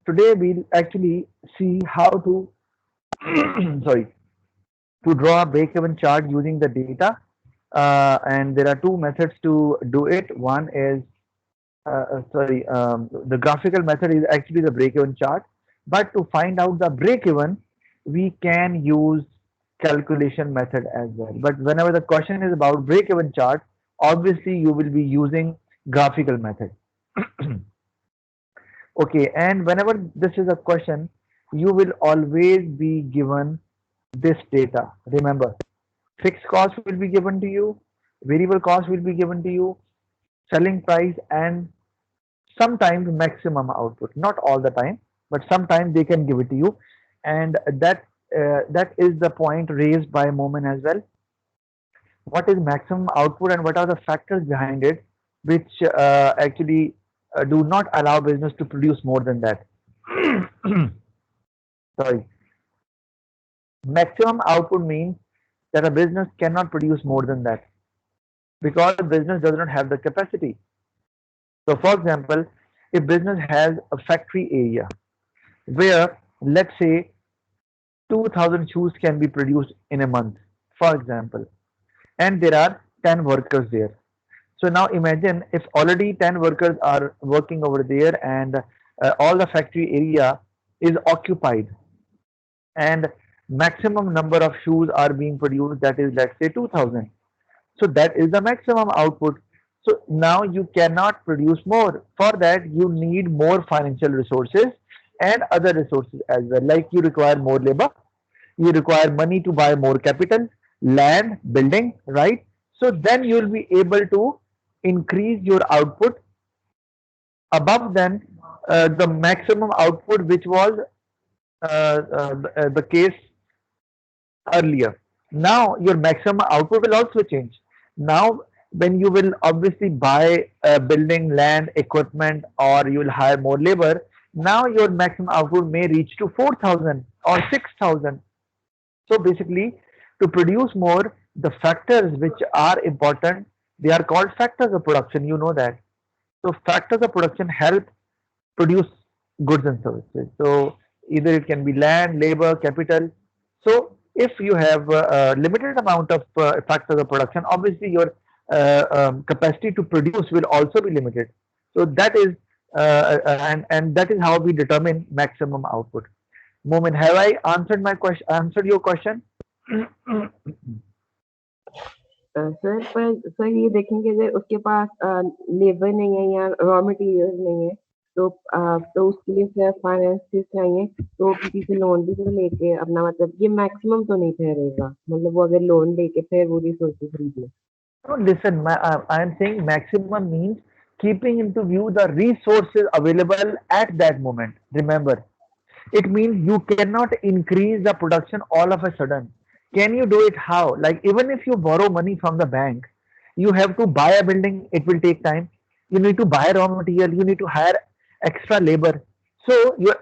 Today we'll actually see how to sorry, to draw a break-even chart using the data. And there are two methods to do it. One is the graphical method is actually the break-even chart. But to find out the break-even, we can use calculation method as well. But whenever the question is about break-even chart, obviously you will be using graphical method. Okay, and whenever this is a question, you will always be given this data. Remember, fixed cost will be given to you, variable cost will be given to you, selling price, and sometimes maximum output. Not all the time, but sometimes they can give it to you, and that is the point raised by Momin as well. What is maximum output and what are the factors behind it, which actually do not allow business to produce more than that? Sorry. Maximum output means that a business cannot produce more than that because business does not have the capacity. So, for example, if business has a factory area where, let's say, 2000 shoes can be produced in a month, for example, and there are 10 workers there. So, now imagine if already 10 workers are working over there and all the factory area is occupied and maximum number of shoes are being produced, that is, let's say, 2000. So that is the maximum output. So now you cannot produce more. For that, you need more financial resources and other resources as well. Like you require more labor, you require money to buy more capital, land, building, right? So then you will be able to increase your output above than the maximum output, which was the case earlier. Now your maximum output will also change. Now, when you will obviously buy building, land, equipment, or you will hire more labor, now your maximum output may reach to 4,000 or 6,000. So basically, to produce more, the factors which are important, they are called factors of production. You know that. So factors of production help produce goods and services. So either it can be land, labor, capital. So if you have a limited amount of factors of production, obviously your capacity to produce will also be limited. So that is and that is how we determine maximum output. Moment, have I answered my question? Answered your question? Sir पर sir ये देखेंगे अगर उसके पास labour नहीं है या raw material नहीं है तो उसके लिए फिर फाइनेंस चाहिए तो किसी से लोन भी तो लेके अपना मतलब ये मैक्सिमम तो नहीं ठहरेगा मतलब वो अगर लोन लेके फिर वो रिसोर्सेज खरीद ले No, listen, I am saying maximum means keeping into view the resources available at that moment. Remember, it means you cannot increase the production all of a sudden. Can you do it how? Like even if you borrow money from the bank, you have to buy a building, it will take time. You need to buy raw material, you need to hire extra labor. So your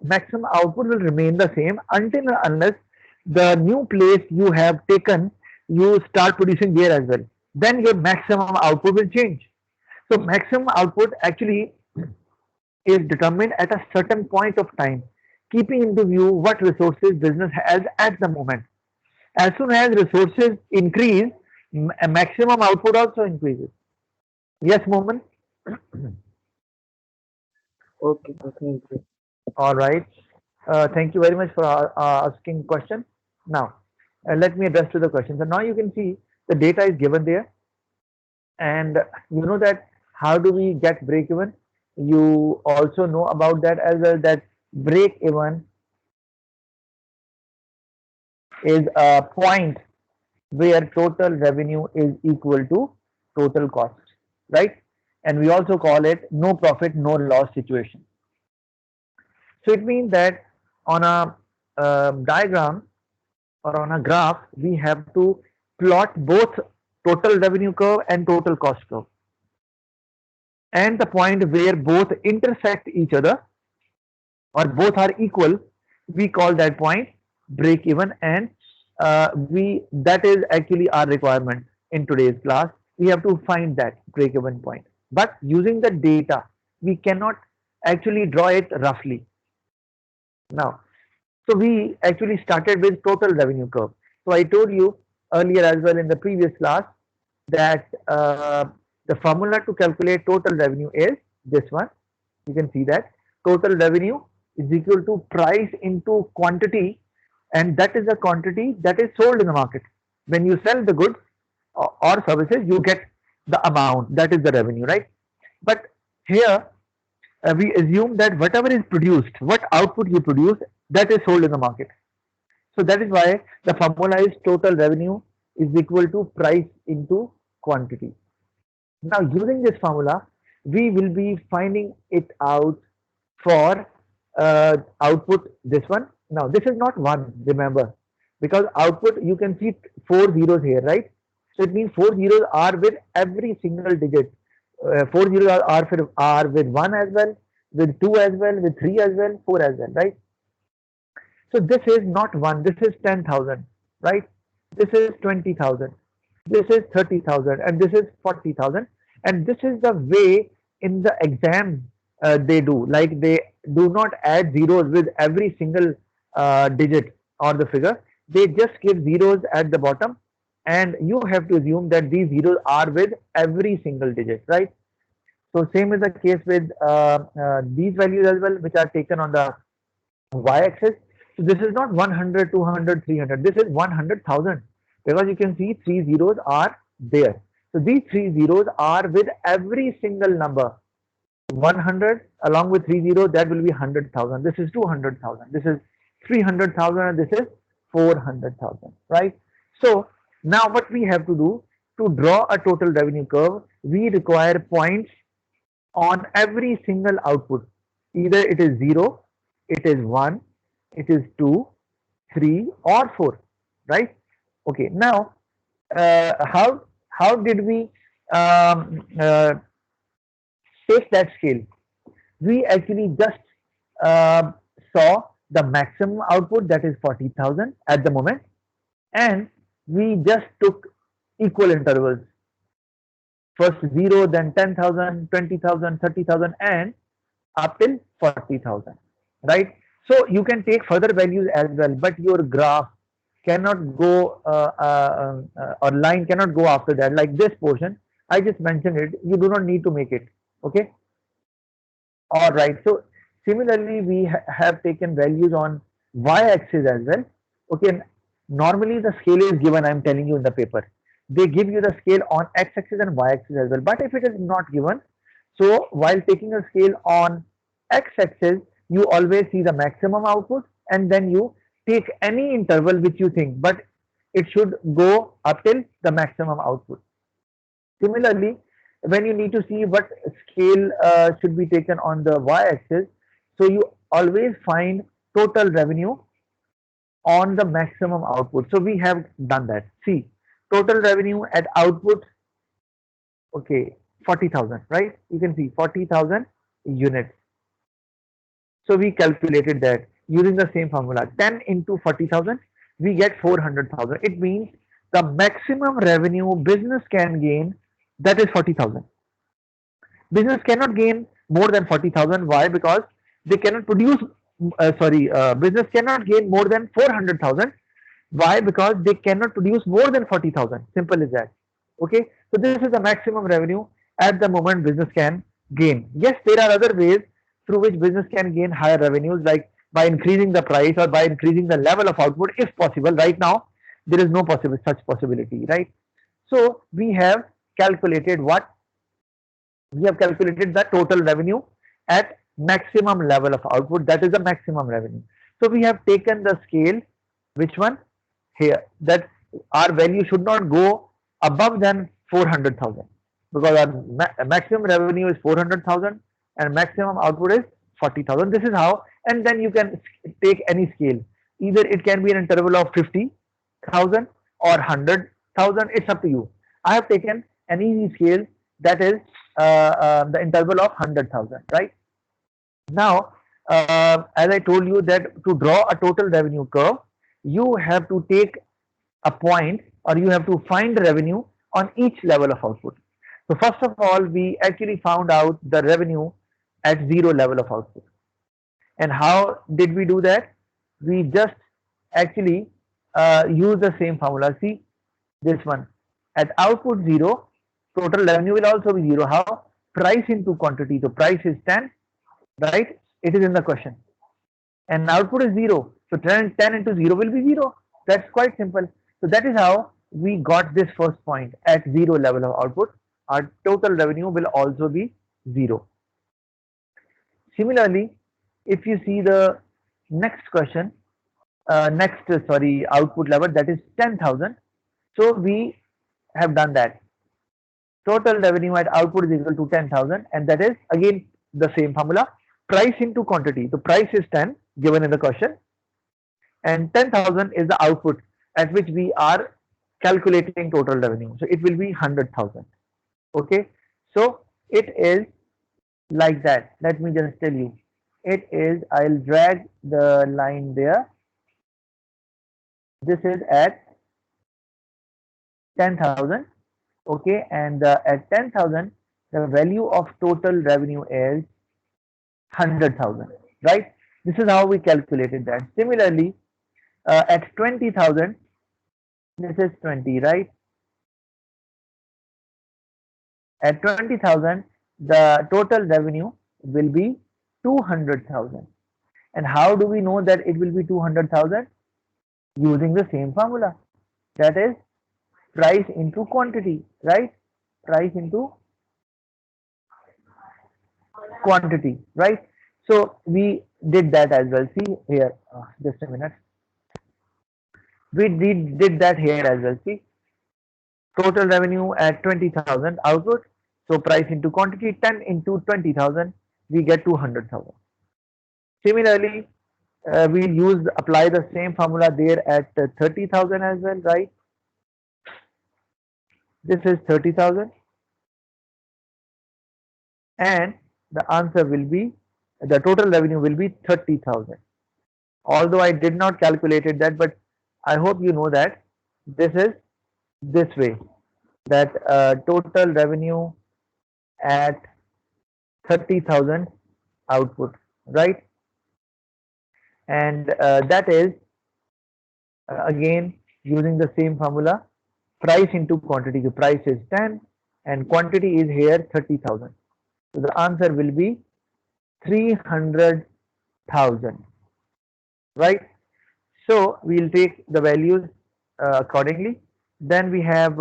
maximum output will remain the same until and unless the new place you have taken, you start producing there as well. Then your maximum output will change. So maximum output actually is determined at a certain point of time, keeping into view what resources business has at the moment. As soon as resources increase, a maximum output also increases. Yes, Mohammed? Okay sir thank you All right. Thank you very much for asking question. Now, let me address to the question. So now you can see the data is given there, and you know that how do we get break even? You also know about that as well. That break even is a point where total revenue is equal to total cost, right? And we also call it no profit, no loss situation. So it means that on a diagram or on a graph, we have to plot both total revenue curve and total cost curve. And the point where both intersect each other or both are equal, we call that point break even, and we that is actually our requirement in today's class. We have to find that break even point, but using the data we cannot actually draw it roughly. Now, so we actually started with total revenue curve. So I told you earlier as well in the previous class that the formula to calculate total revenue is this one. You can see that total revenue is equal to price into quantity, and that is the quantity that is sold in the market. When you sell the goods or services, you get the amount, that is the revenue, right? But here we assume that whatever is produced, what output you produce, that is sold in the market. So that is why the formula is total revenue is equal to price into quantity. Now using this formula, we will be finding it out for output this one. Now this is not one, remember, because output you can see four zeros here, right? So it means four zeros are with every single digit. Four zeros are with one as well, with two as well, with three as well, four as well, right? So this is not one, this is 10,000, right? This is 20,000, this is 30,000, and this is 40,000. And this is the way in the exam they do. Like they do not add zeros with every single digit or the figure. They just give zeros at the bottom, and you have to assume that these zeros are with every single digit, right? So same is the case with these values as well, which are taken on the y-axis. So this is not 100, 200, 300. This is 100,000 because you can see three zeros are there. So these three zeros are with every single number. 100 along with three zeros, that will be 100,000. This is 200,000. This is 300,000 and this is 400,000, right? So now what we have to do to draw a total revenue curve, we require points on every single output. Either it is 0, it is 1, it is 2, 3 or 4, right? Okay, now how did we take that scale? We actually just uh, saw the maximum output, that is 40,000 at the moment, and we just took equal intervals. First 0, then 10,000, 20,000, 30,000, and up till 40,000, right? So you can take further values as well, but your graph cannot go or line cannot go after that. Like this portion, I just mentioned it. You do not need to make it. Okay. All right. So similarly, we have taken values on y-axis as well. Okay. Normally the scale is given. I'm telling you in the paper. They give you the scale on x-axis and y-axis as well. But if it is not given, so while taking a scale on x-axis, you always see the maximum output, and then you take any interval which you think, but it should go up till the maximum output. Similarly, when you need to see what scale should be taken on the y-axis, so you always find total revenue on the maximum output. So we have done that. See, total revenue at output, okay, 40,000, right? You can see 40,000 units. So we calculated that using the same formula. 10 into 40,000, we get 400,000. It means the maximum revenue business can gain, that is 40,000. Business cannot gain more than 40,000. Why? Because they cannot produce, business cannot gain more than 400,000. Why? Because they cannot produce more than 40,000. Simple as that. Okay. So this is the maximum revenue at the moment business can gain. Yes, there are other ways through which business can gain higher revenues, like by increasing the price or by increasing the level of output, if possible. Right now, there is no possible such possibility, right? So we have calculated what? We have calculated the total revenue at maximum level of output. That is the maximum revenue. So we have taken the scale, which one? Here, that our value should not go above than 400,000 because our maximum revenue is 400,000 and maximum output is 40,000. This is how, and then you can take any scale. Either it can be an interval of 50,000 or 100,000. It's up to you. I have taken an easy scale, that is the interval of 100,000, right? Now, as I told you that to draw a total revenue curve, you have to take a point or you have to find revenue on each level of output. So first of all, we actually found out the revenue at 0 level of output. And how did we do that? We just actually use the same formula. See this one. At output 0, total revenue will also be 0. How? Price into quantity. So price is 10, right? It is in the question. And output is 0. So 10 into 0 will be 0. That's quite simple. So that is how we got this first point. At 0 level of output, our total revenue will also be 0. Similarly, if you see the next question, output level, that is 10,000. So we have done that. Total revenue at output is equal to 10,000, and that is again the same formula. Price into quantity. The price is 10 given in the question, and 10,000 is the output at which we are calculating total revenue. So it will be 100,000. Okay. So it is like that. Let me just tell you. It is, I'll drag the line there. This is at 10,000. Okay. And at 10,000, the value of total revenue is 100,000. Right. This is how we calculated that. Similarly, at 20,000, this is 20, right? At 20,000, the total revenue will be 200,000. And how do we know that it will be 200,000? Using the same formula. That is price into quantity, right? Price into quantity, right? So we did that as well. See here, just a minute. We did that here as well. See, total revenue at 20,000 output. So price into quantity, 10 into 20,000, we get 200,000. Similarly, we apply the same formula there at 30,000 as well, right? This is 30,000, and the answer will be, the total revenue will be 30,000. Although I did not calculate that, but I hope you know that this is this way, that total revenue at 30,000 output, right? And that is again using the same formula, price into quantity. The price is 10 and quantity is here 30,000. So the answer will be 300,000, right? So we'll take the values accordingly. Then we have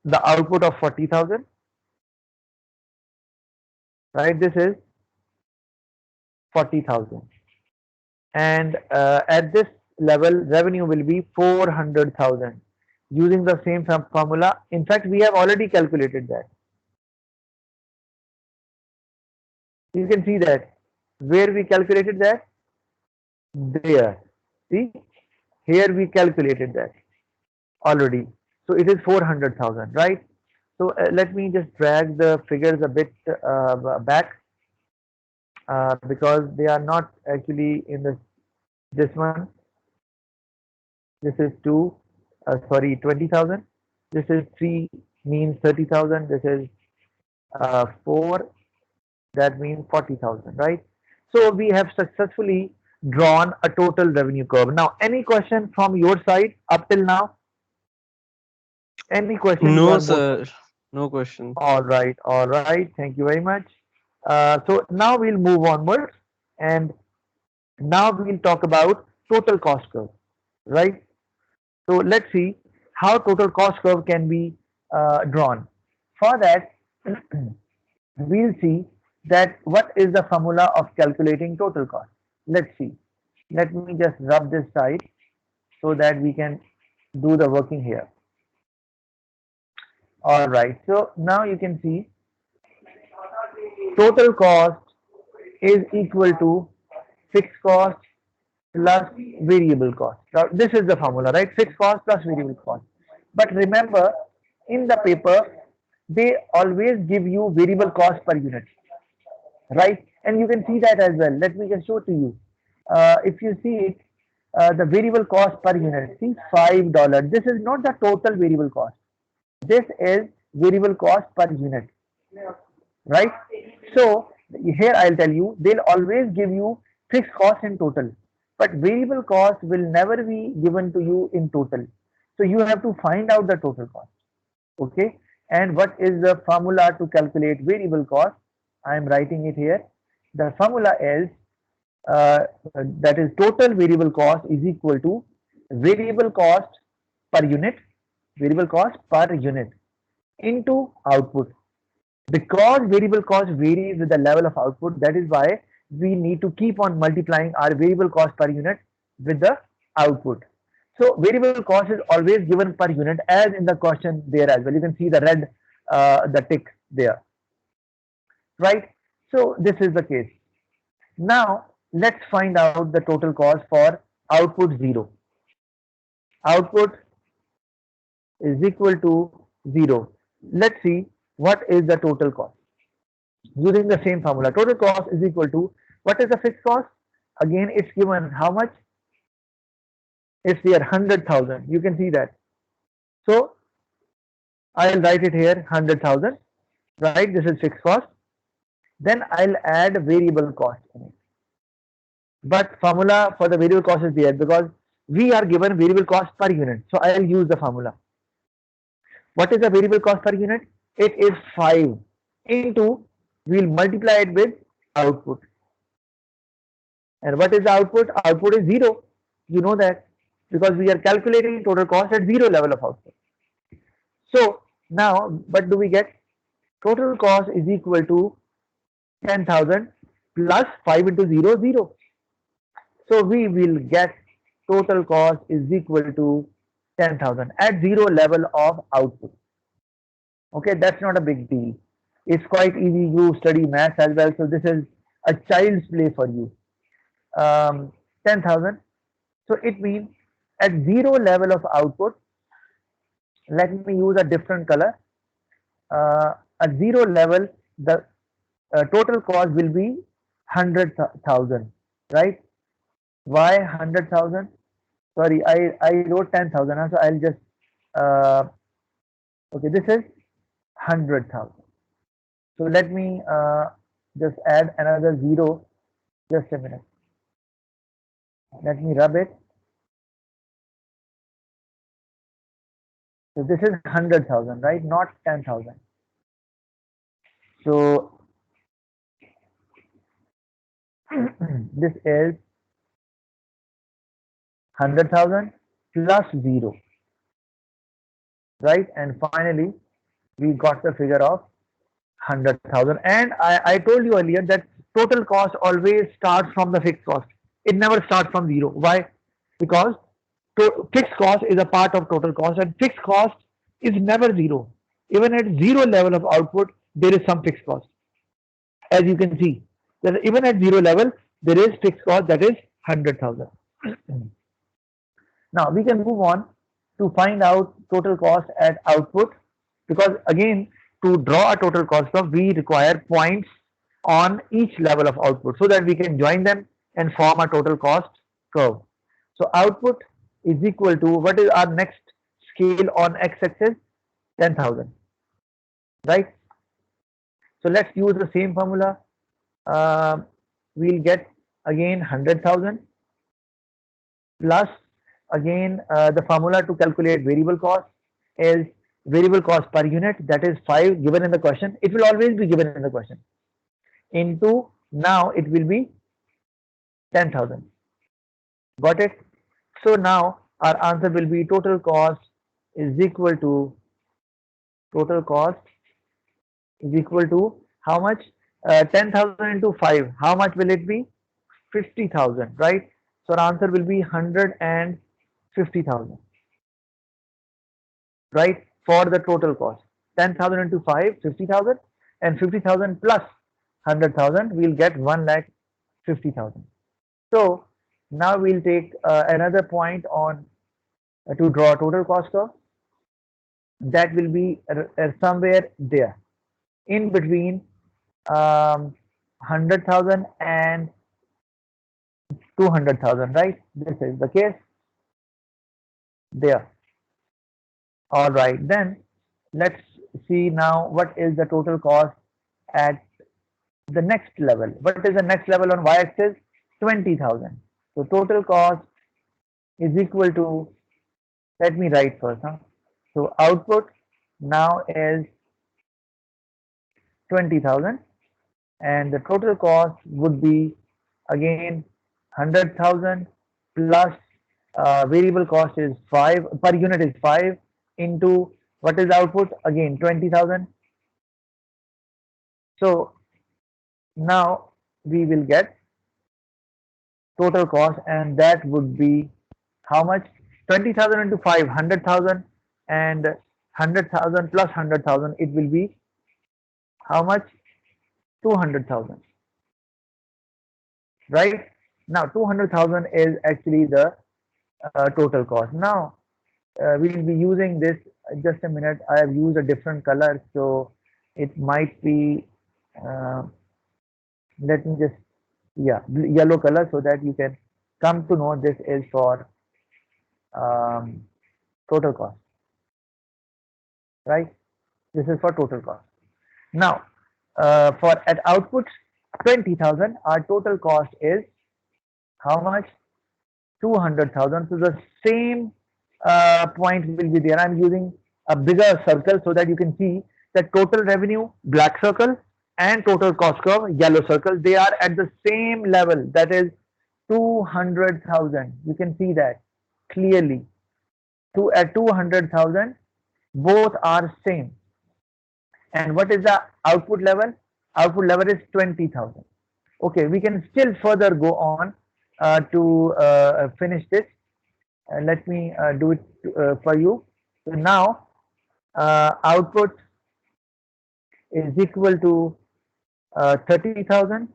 the output of 40,000, right? This is 40,000, and at this level revenue will be 400,000 using the same formula. In fact, we have already calculated that. You can see that where we calculated that, there. See, here we calculated that already. So it is 400,000, right? So let me just drag the figures a bit back because they are not actually in this one. This is 20,000. This is 3, means 30,000. This is 4, that means 40,000, right? So we have successfully drawn a total revenue curve. Now, any question from your side up till now? Any questions No, on both? sir. No question. All right, all right. Thank you very much. So now we'll move onwards, and now we'll talk about total cost curve, right? So let's see how total cost curve can be drawn. For that, we'll see that what is the formula of calculating total cost. Let's see. Let me just rub this side so that we can do the working here. All right. So now you can see total cost is equal to fixed cost plus variable cost. Now, this is the formula, right? Fixed cost plus variable cost. But remember, in the paper, they always give you variable cost per unit, right? And you can see that as well. Let me just show to you. If you see it, the variable cost per unit, see $5. This is not the total variable cost. This is variable cost per unit, right? So Here I'll tell you, they'll always give you fixed cost in total, but variable cost will never be given to you in total. So you have to find out the total cost. Okay, and what is the formula to calculate variable cost? I am writing it here. The formula is uh, that is total variable cost is equal to variable cost per unit, variable cost per unit into output. Because variable cost varies with the level of output, that is why we need to keep on multiplying our variable cost per unit with the output. So variable cost is always given per unit, as in the question there as well. You can see the red, the tick there, right? So this is the case. Now let's find out the total cost for output 0. Output is equal to 0. Let's see what is the total cost. Using the same formula, total cost is equal to, what is the fixed cost? Again, it's given how much? It's here 100,000. You can see that. So I'll write it here 100,000, right? This is fixed cost. Then I'll add variable cost in it. But formula for the variable cost is there because we are given variable cost per unit. So I'll use the formula. What is the variable cost per unit? It is 5 into, we'll multiply it with output. And what is the output? Output is 0. You know that because we are calculating total cost at 0 level of output. So now what do we get? Total cost is equal to 10,000 plus 5 into 0, 0. So we will get total cost is equal to 10,000 at 0 level of output. Okay, that's not a big deal. It's quite easy. You study maths as well, so this is a child's play for you. 10,000. So it means at 0 level of output, let me use a different color. At 0 level, the total cost will be 100,000, right? Why 100,000? Sorry, I wrote 10,000, so I'll just, okay, this is 100,000. So let me just add another 0, just a minute. Let me rub it. So this is 100,000, right? Not 10,000. So this is 100,000 plus 0, right? And finally, we got the figure of 100,000. And I told you earlier that total cost always starts from the fixed cost. It never starts from 0. Why? Because fixed cost is a part of total cost, and fixed cost is never 0. Even at 0 level of output, there is some fixed cost. As you can see, that even at 0 level, there is fixed cost, that is 100,000. Now we can move on to find out total cost at output, because again, to draw a total cost curve, we require points on each level of output so that we can join them and form a total cost curve. So output is equal to, what is our next scale on x-axis? 10,000, right? So let's use the same formula. We'll get again 100,000 plus, again, the formula to calculate variable cost is variable cost per unit, that is 5 given in the question. It will always be given in the question, into, now it will be 10,000. Got it? So now our answer will be total cost is equal to, total cost is equal to how much? 10,000 into 5. How much will it be? 50,000, right? So our answer will be 150,000, right? For the total cost. 10,000 into 5, 50,000, and 50,000 plus 100,000, we'll get 1,50,000. So now we'll take another point on to draw total cost curve. That will be somewhere there in between 100,000 and 200,000, right? This is the case there. All right, then let's see now what is the total cost at the next level. What is the next level on y-axis? 20,000. So total cost is equal to, let me write first. So output now is 20,000 and the total cost would be again 100,000 plus variable cost is 5 per unit is 5 into what is output again 20,000. So now we will get total cost and that would be how much? 20,000 into 5, 100,000 and 100,000 plus 100,000 it will be how much? 200,000, right? Now 200,000 is actually the total cost. Now we will be using this, just a minute, I have used a different color so it might be uh, let me just, yeah, yellow color so that you can come to know this is for um, total cost, right? This is for total cost. Now for at output 20,000 our total cost is how much? 200,000. So the same point will be there. I'm using a bigger circle so that you can see that total revenue, black circle, and total cost curve, yellow circle, they are at the same level. That is 200,000. You can see that clearly. At 200,000, both are same. And what is the output level? Output level is 20,000. Okay, we can still further go on to finish this. Let me do it for you. So now output is equal to 30,000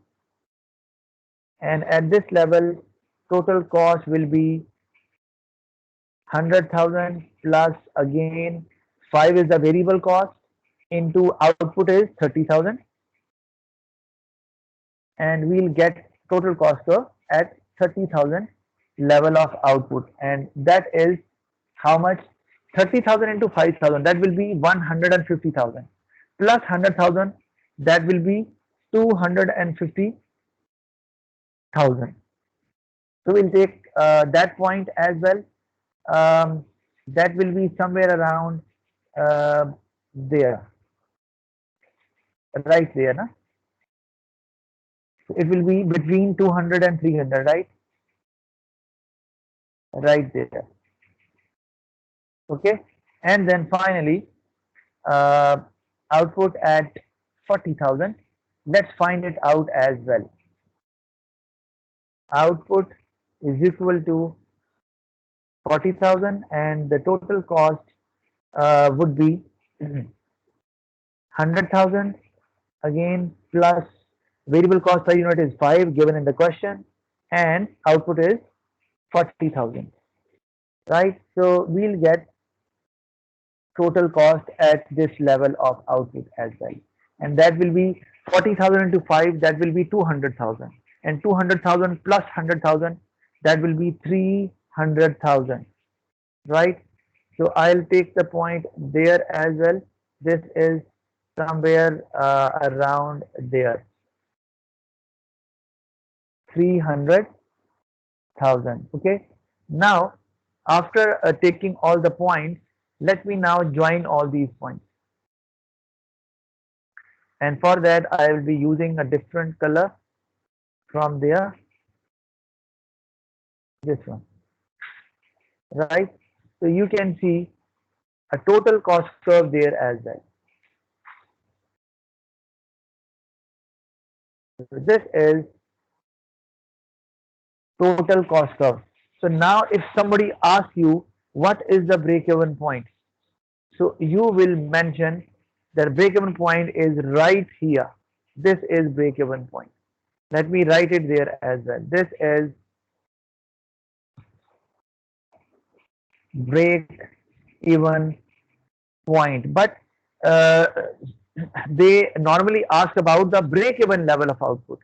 and at this level total cost will be 100,000 plus again 5 is the variable cost into output is 30,000 and we'll get total cost curve at 30,000 level of output and that is how much? 30,000 into 5,000 that will be 150,000 plus 100,000 that will be 250,000. So we'll take that point as well. That will be somewhere around there, right there. Na? So it will be between 200 and 300, right? Right there. Okay. And then finally, uh, output at 40,000. Let's find it out as well. Output is equal to 40,000 and the total cost would be 100,000 again plus variable cost per unit is 5 given in the question and output is 40,000, right? So we'll get total cost at this level of output as well and that will be 40,000 into 5 that will be 200,000 and 200,000 plus 100,000 that will be 300,000, right? So I'll take the point there as well. This is somewhere around there, 300,000. Okay. Now, after taking all the points, let me now join all these points. And for that, I will be using a different color from there. This one, right? So you can see a total cost curve there as well. So this is total cost curve. So now if somebody asks you what is the break-even point, so you will mention that break-even point is right here. This is break-even point. Let me write it there as well. This is break-even point. But they normally ask about the break-even level of output.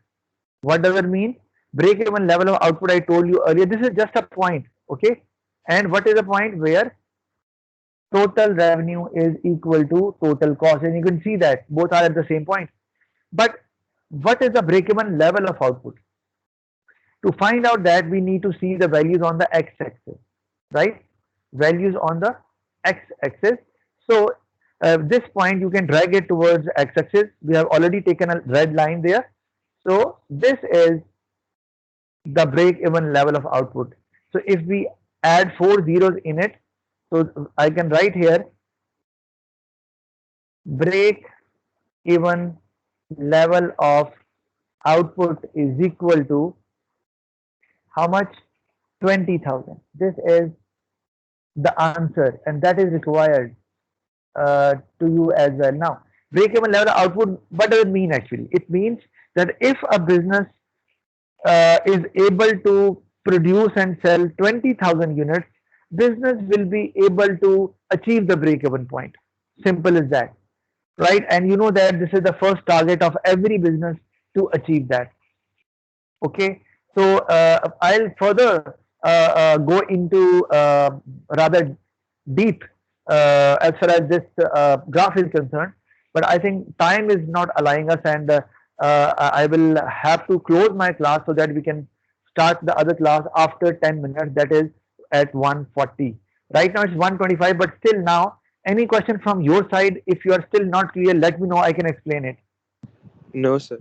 What does it mean? Break-even level of output, I told you earlier, this is just a point, okay? And what is the point? Where total revenue is equal to total cost. And you can see that both are at the same point. But what is the break-even level of output? To find out that, we need to see the values on the x-axis, right? Values on the x-axis. So this point you can drag it towards x-axis. We have already taken a red line there. So this is the break-even level of output. So if we add 4 zeros in it, so I can write here break-even level of output is equal to how much? 20,000. This is the answer, and that is required to you as well. Now, break-even level of output, what does it mean actually? It means that if a business is able to produce and sell 20,000 units, business will be able to achieve the break-even point. Simple as that, right? And you know that this is the first target of every business to achieve that. Okay, so I'll further go into rather deep as far as this graph is concerned, but I think time is not allowing us, and I will have to close my class so that we can start the other class after 10 minutes, that is at 1:40. Right now it's 1:25, but still now, any question from your side? If you are still not clear, let me know, I can explain it. No, sir.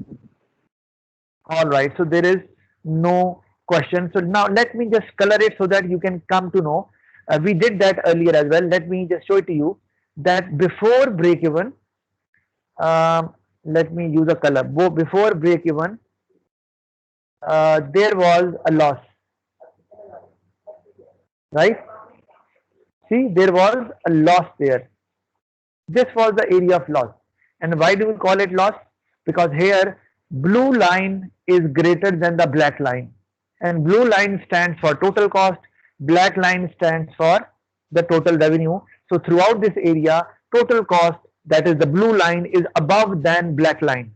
All right, so there is no question. So now let me just color it so that you can come to know. We did that earlier as well. Let me just show it to you that before break even, let me use a color. Before break even, there was a loss, right? See, there was a loss there. This was the area of loss. And why do we call it loss? Because here blue line is greater than the black line. And blue line stands for total cost, black line stands for the total revenue. So throughout this area, total cost, that is the blue line, is above than black line.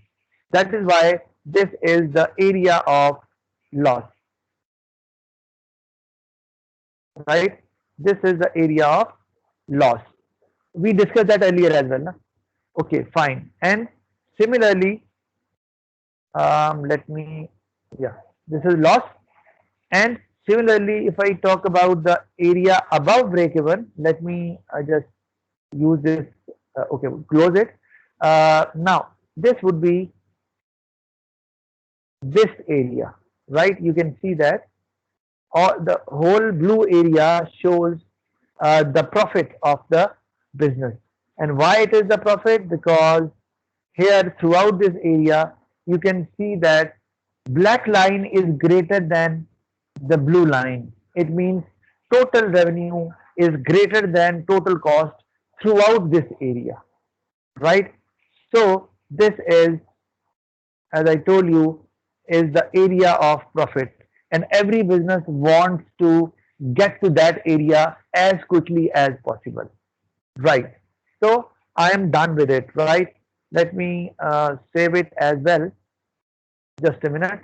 That is why this is the area of loss. Right? This is the area of loss. We discussed that earlier as well. Na? Okay, fine. And similarly, let me, yeah, this is loss. And similarly, if I talk about the area above break even, let me just use this, okay, close it. Now, this would be this area, right? You can see that the whole blue area shows the profit of the business. And why it is the profit? Because here throughout this area, you can see that black line is greater than the blue line. It means total revenue is greater than total cost throughout this area, right? So this is, as I told you, is the area of profit, and every business wants to get to that area as quickly as possible, right? So I am done with it, right? Let me save it as well. Just a minute.